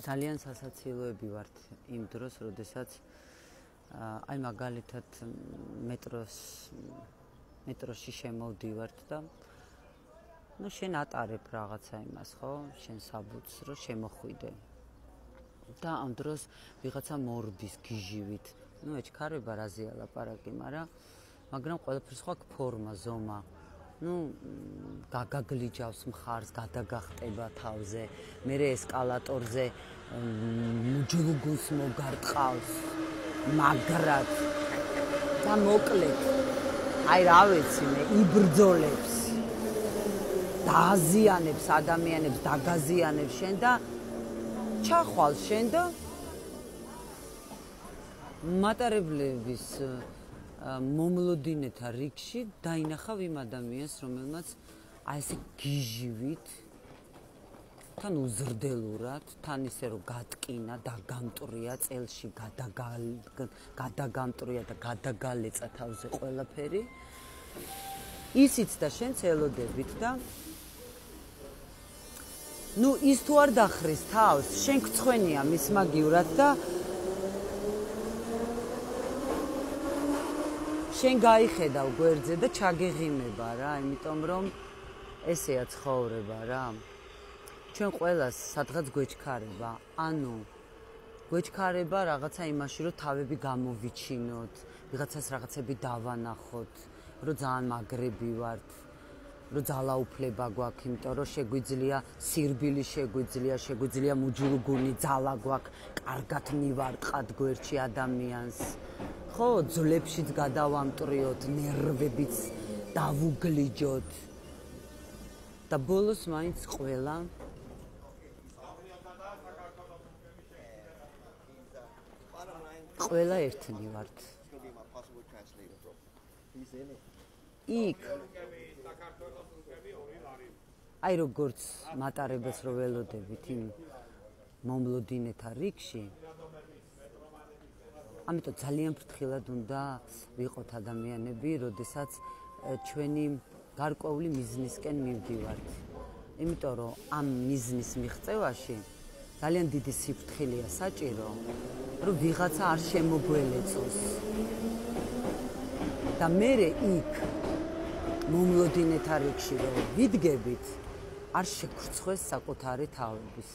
ძალიან სასაცილოები ვართ იმ დროს, როდესაც აი მაგალითად მეტროში შემოვდივართ და შენ ატარებ რაღაცა იმას, ხო? შენ საბუთს რომ შემოხვიდე. და ამ დროს ვიღაცა მორდის გიჟივით. ეჩქარება რაზეა ლაპარაკი, მაგრამ ყველაფერს ხო აქვს ფორმა, ზომა. გაგაგლიჯავს მხარს, გადაგახტება თავზე, მერე ესკალატორზე მუჯრუგუნს მოგარტყავს, მაგრად და მოკლედ. აი რა ვიცი მე, იბრძოლებს, დააზიანებს ადამიანებს, დაგაზიანებს შენ და ჩახვალ შენ და მატარებლების მომლოდინეთა რიგში დაინახავ იმ ადამიანს, რომელმაც აი ესე გიჟივით, თან უზრდელურად, თან ისე რომ გატკინა, დაგამტრია წელში, გადაგამტრია და გადაგალეცა თავზე ყველაფერი. ისიც და შენც ელოდებით და ის თუ არ დახრის თავს, შენ გწხვენია მის მაგივრად და შენ გაიხედავ გვერდზე და ჩაგეღიმება რა, იმიტომ რომ ესეა ცხოვრება რა. ჩვენ ყველას სადღაც გვეჩქარება, გვეჩქარება რაღაცა იმაში, რომ თავები გამოვიჩინოთ, ვიღაცას რაღაცები დავანახოთ, რომ ძალიან მაგრები ვართ, რომ ძალაუფლება გვაქვს, იმიტომ რომ შეგვიძლია სირბილი, შეგვიძლია მუჯრუგუნი, ძალა გვაქვს, კარგად მივარტყათ გვერდში ადამიანს. ხო, ძვლებშიც გადავამტრიოთ, ნერვებიც დავუგლიჯოთ. და ბოლოს მაინც ყველა ერთნი ვართ. იქ აი როგორც მატარებელს რო ველოდებით იმ მომლოდინეთა რიგში, ამიტომ ძალიან ფრთხილად უნდა ვიყოთ ადამიანები, როდესაც ჩვენი გარკვეული მიზნისკენ მივდივართ. იმიტომ რომ ამ მიზნის მიღწევაში ძალიან დიდი სიფრთხილეა საჭირო, რომ ვიღაცა არ შემოგველეწოს. და მერე იქ მომლოდინეთა რიგში რომ ვიდგებით, არ შეგვრცხვეს საკუთარი თავების.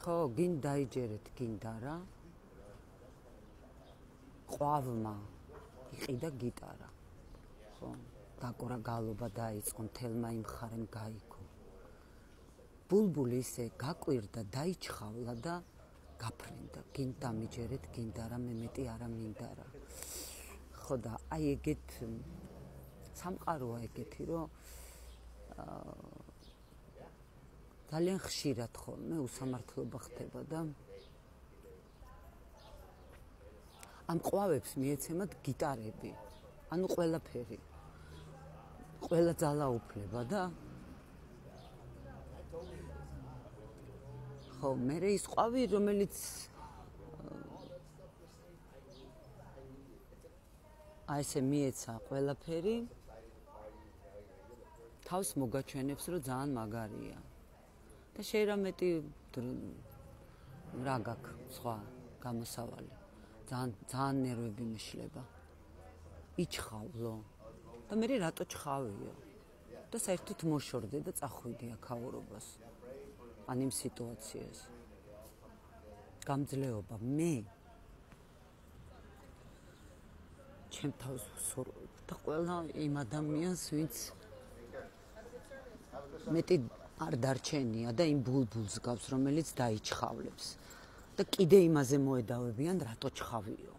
ხო, გინ დაიჯერეთ, გინდა რა. ყვავმა იყიდა გიტარა. ხო, დაკვრა გალობა დაიწყო, მთელმა იმ ხარემ გაიგო. ბულბული ისე გაკვირდა, დაიჩხავლა და გაფრინდა. გინ დამიჯერეთ, გინდა რა, მე მეტი არა მინდა რა. ხო და აი ეგეთ სამყაროა ეგეთი, რომ ძალიან ხშირად ხოლმე უსამართლობა ხდება და ამ ყვავებს მიეცემათ გიტარები, ანუ ყველაფერი, ყველა ძალაუფლება და ხო, მერე ის ყვავი, რომელიც აი ესე მიეცა ყველაფერი, თავს მოგაჩვენებს, რომ ძალიან მაგარია. და შეერამეტი რა გაქვს სხვა გამოსავალი. ძალიან ნერვები მიშლება. იჩხავლო. და მე რატო ჩხავიო? და საერთოდ მოშორდე და წახვიდე აქაურობას. ან იმ სიტუაციას. გამძლეობა მე ჩემ თავს ვსურვებ და ყველა იმ ადამიანს, ვინც მეტი არ დარჩენია და იმ ბულბულს გავს, რომელიც დაიჩხავლებს. და კიდე იმაზე მოედავებიან, რატო ჩხავიო.